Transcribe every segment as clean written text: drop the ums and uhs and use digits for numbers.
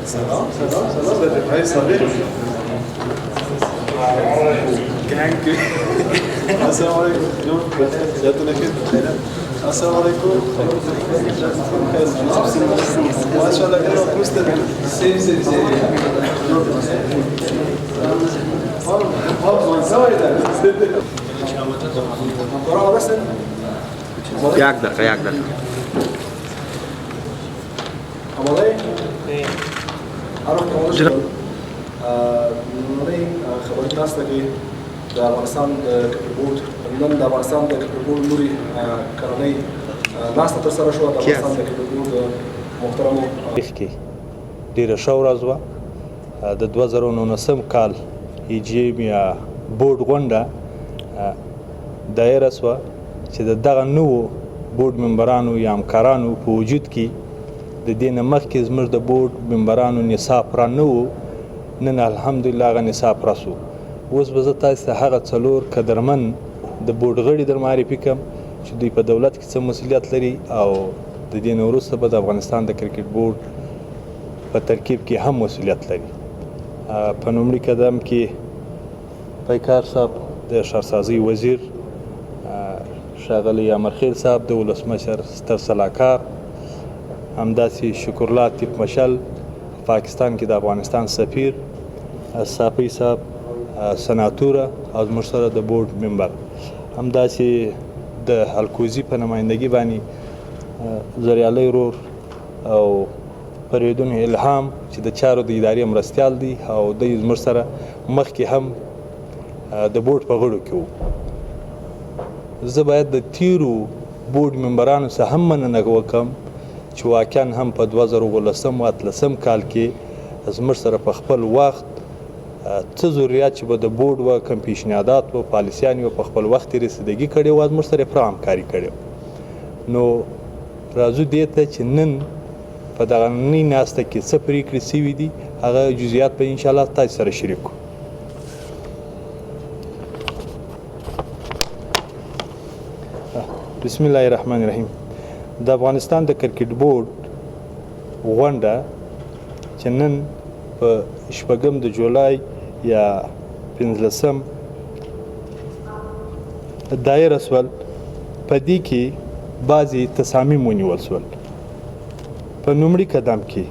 سلام رفعي صديق السلام عليكم جاتنا كيف السلام عليكم ما شاء الله كده مستمع سي يقدر نړۍ خبري ناسته کې د افغانستان د کرکټ بورډ نن د افغانستان د کرکټ بورډ لوري کلنۍ ناسته ترسره شوه د افغانستان د کرکټ بورډ محترمو کې ډېره ښه ورځ وه د 2019 کال ایجیم یا بورډ غونډه دایره شوه چې د دغه نوو بورډ ممبرانو یا همکارانو په وجود کې د دې نه مخکې زموږ د بورډ ممبرانو نصاب پوره نه و نن الحمدلله هغه نصاب پوره شو اوس به زه تاسو ته هغه څلور قدرمن د بورډ غړي در معرفي کړم چې دوی په دولت کې څه مسؤلیت لري او د دې نه وروسته به د افغانستان د کرکټ بورډ په ترکیب کې هم مسؤلیت لري په لومړي قدم کې پیکار صاحب د ښارسازۍ وزیر ښاغلی امرخیل صاحب د ولسمشر ستر سلاکار همداسې شکرالله تیپ مشل پاکستان کې د افغانستان سفیر صافی صاحب سناتوره او زموږ سره د بورډ ممبر همداسې د الکوزي په نمایندګي باندې زریالی ورور او فریدون الهام چې د چارو د ادارې مرستیال دي او دوی زموږ سره مخکې هم د بورډ په غړو کې وو زه باید د تیرو بورډ ممبرانو څخه هم مننه وکړم چې واقعا هم په 2019 او 2013 کال کې زموږ سره په خپل وخت څه ضرورت چې به د بورډ و کوم پیشنهادات و پالیسیان و په خپل وخت رسیدګي کړې و زموږ سره پوره همکاري کړې نو راځو دې ته چې نن په دغه نننۍ ناسته کې څه پرېکړې سوي دي هغه جزئیات به انشاءالله تاسو سره شریک کړو بسم الله الرحمن الرحیم د افغانستان د کرکټ بورډ غونډه چې نن په 8 د جولای یا 15 دایره شول په دې کې بعضې تصامیم ونیول شول په لومړي قدم کې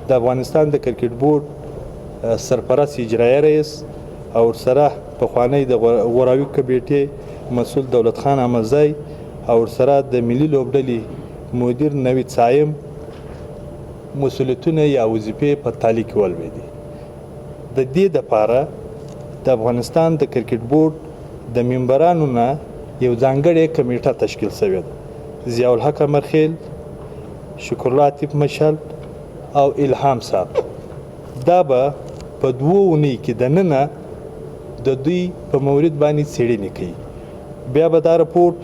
د افغانستان د کرکټ بورډ سرپرست اجرایي رئیس او ورسره پخوانی د غوراوي کمیټې مسؤل دولت خان احمدزی او ورسره د ملي لوبډلې مدیر نوید صایم مسؤلیتونه یا وظیفې په تالي کې ولوېدې د دې دپاره د افغانستان د کرکټ بورډ د ممبرانو نه یو ځانګړې کمیټه تشکیل شوې ده ضیاء الحق امرخیل شکرالله تیپ مشل او الهام صاحب دا به په 2 اونۍ کې دننه د دوی په مورد باندې څېړنې کوي بیا به دا رپورټ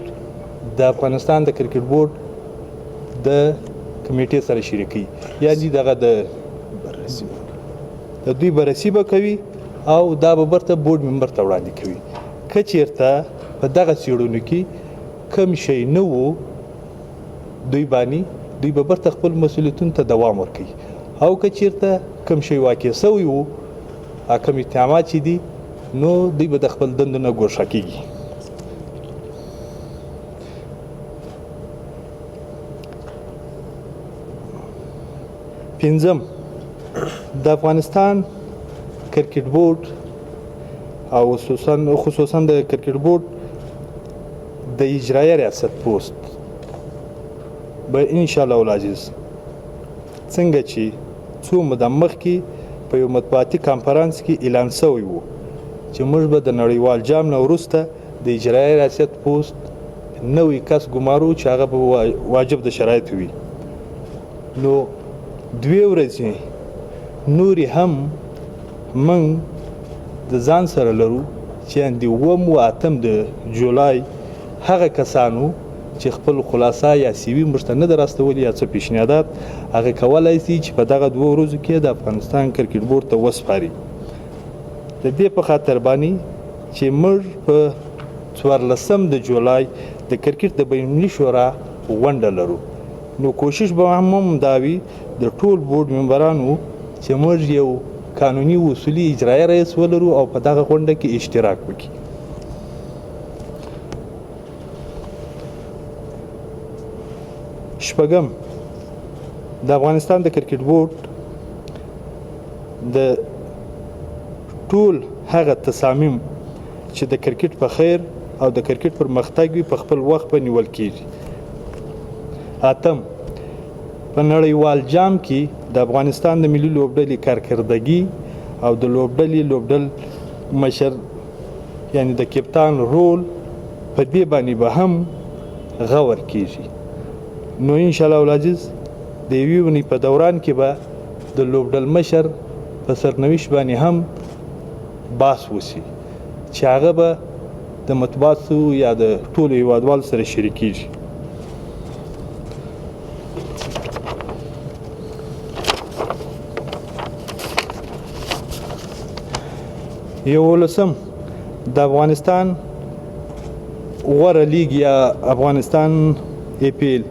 د افغانستان د کرکټ بورډ د کمیټې سره شریکي یعنی دغه د دوی بررسي به کوي او دا به برته بورډ ممبر ته وړاندې کوي که چېرته په دغه څېړنو کې کم شی نه و دوی به برته خپل مسؤلیتونو ته دوام ورکوي او که چېرته کم شی واقع سوی و کوم اتهامات چې دي نو دوی به د خپل دندو نه ګوښه کېږي پنځم د افغانستان کرکټ بورډ او خصوصا د کرکټ بورډ د اجرایي ریاست پوسټ به ان شاء الله العزیز څنګه چې څو موده مخکې په یو مطبوعاتي کانفرنس کې اعلان شوی و چې موږ به د نړیوال جام نه وروسته د اجرایي ریاست پوسټ نوی کس ګمارو چې هغه به واجب د شرایطو وي نو 2 ورځې نورې هم موږ د ځان سره لرو چې د 9 او 8 د جولای هغه کسانو چې خپل خلاصه یا سی وي موږ ته نه در راستولي یا څه پیشنهادات هغه کولی شي چې په دغه 2 ورځو کې د افغانستان کرکټ بورډ ته وسپاري د د دې په خاطر باندې چې موږ په 14 د جولای د کرکټ د بینالمللي شورا غونډه لرو نو کوشش به هم دا وي د ټول بورډ ممبرانو چې موږ یو قانوني اصولي اجرایي رئیس ولرو او په دغه غونډه کې اشتراک وکړي. شپږم د افغانستان د کرکټ بورډ د ټول هغه تصامیم چې د کرکټ په خیر او د کرکټ پرمختګ وي په خپل وخت په نیول کیږي. اتم په نړیوال جام کې د افغانستان د ملي لوبډلې کارکردګي او د لوبډل مشر یعنی د کپتان رول په دې باندې به هم غور کیږي. نو ان شاء الله العزیز د یوې ونې په دوران کې به د لوبډل مشر په سرنوشت باندې هم باس وسی چې هغه به د مطبوعاتو یا د ټولو هیوادوالو سره شریکیږي. یولسم د افغانستان غوره لیگ یا افغانستان ایپیل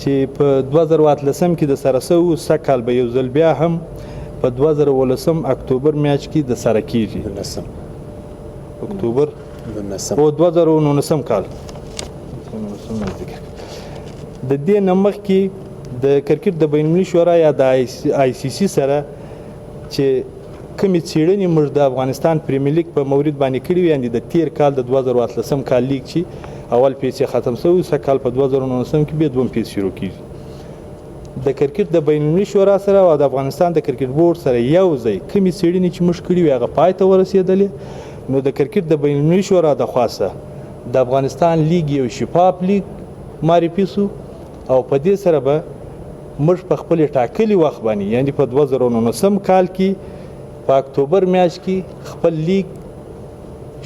چې په 2013 کې د سره سو سکهال به یو ځل بیا هم په 2013 اکتوبر میاشت کې د سره کیږي. اکتوبر او 2019 کال د دې نمخ کې د کرکټ د بینالمللي شورا یا د آی سی سی سره چې کومې څېړنې موږ د افغانستان پریمیر لیګ په مورید باندې کړي وي یعنې د تیر کال د 2013 کال لیګ چې اول پیسې ختم شوی سکهال په 2019 کې بیا دوم پیسې شروع کیږي. د کرکټ د بینالمللي شورا سره او د افغانستان د کرکټ بورډ سره یو ځای کومې څېړنې چې موږ کړي وي هغه پای ته ورسېدلې. نو د کرکټ د بینالمللي شورا د خواسه د افغانستان لیګ یو شفاف لیګ معرفي سو او په دې سره به موږ په خپل ټاکلي وخت باندې یعنی په 2019 کال کې په اکتوبر میاشت کې خپل لیګ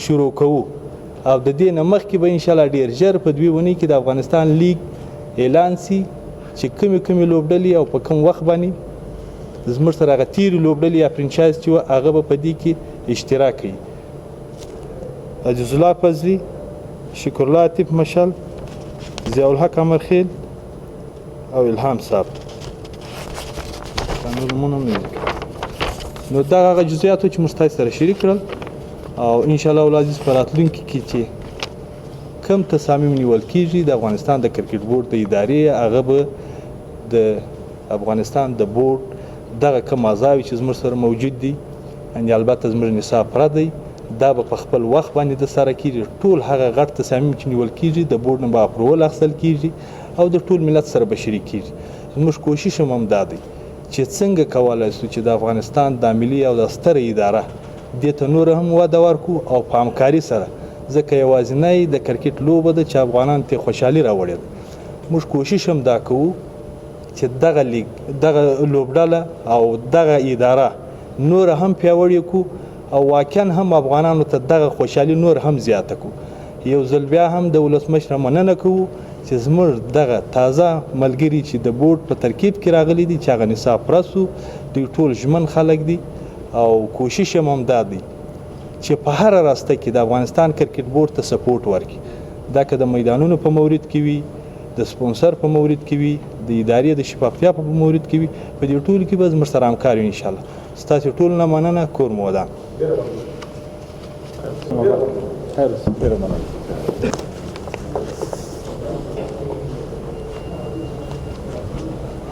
شروع کوو او د دې نه مخکې به ان شاء الله ډیر ژر په 2 ونې کې د افغانستان لیګ اعلان سي چې کومې لوبډلې او په کوم وخت باندې زموږ سره هغه تیرې لوبډلې یا فرنچایز چې وه هغه به په دې کې اشتراک کوي. عزیز الله فضلي، شکر الله عتیف مشل، ضیاء الحق امرخیل او الهام صاحب. نو دا هغه جزئیات چې موږ تاسو سره شریک کړل او ان شاء الله العزیز په راتلونکي کې چې کم تصامیم نیول کیږي د افغانستان د کرکټ بورډ د ادارې هغه به د افغانستان د بورډ دغه کم اعضاوي چې زموږ سره موجود دي یعنې البته زموږ نصاب پوره دی دا به په خپل وخت باندې د سره کیږي. ټول هغه غټ تصامیم چې نیول کیږي د بورډ نه به اپروول اخیستل کیږي او د ټول ملت سره به شریک کیږي. زموږ کوشش هم دا دی چې څنګه کولای شو چې د افغانستان د ملي او د ستره اداره دې ته نور هم وده ورکړو او په همکاري سره ځکه یوازینی د کرکټ لوبه ده چې افغانان ته خوشحالي راوړې ده. موږ کوشش هم دا کوو چې دغه لیګ دغه لوبډله او دغه اداره نور هم پیاوړې کړو او واقعا هم افغانانو ته دغه خوشحالي نور هم زیاته کړو. یو ځل بیا هم د ولسمشر مننه کوو چې زموږ دغه تازه ملګري چې د بورډ په ترکیب کې راغلي دي چې هغه نصاب پرستو دوی ټول ژمن خلک دي او کوشش هم دا دی چې په هر راسته کې د افغانستان کرکټ بورډ ته سپورټ ورکړي. دا که د میدانونو په مورید کې وي، د سپونسر په مورید کې وي، د ادارې د شفافیت په مورید کې وي، په دې ټولو کې به زموږ سره همکار وي ان شاء الله. ستاسو ټول نه مننه. کور مو ودان.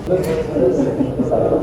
Thank you.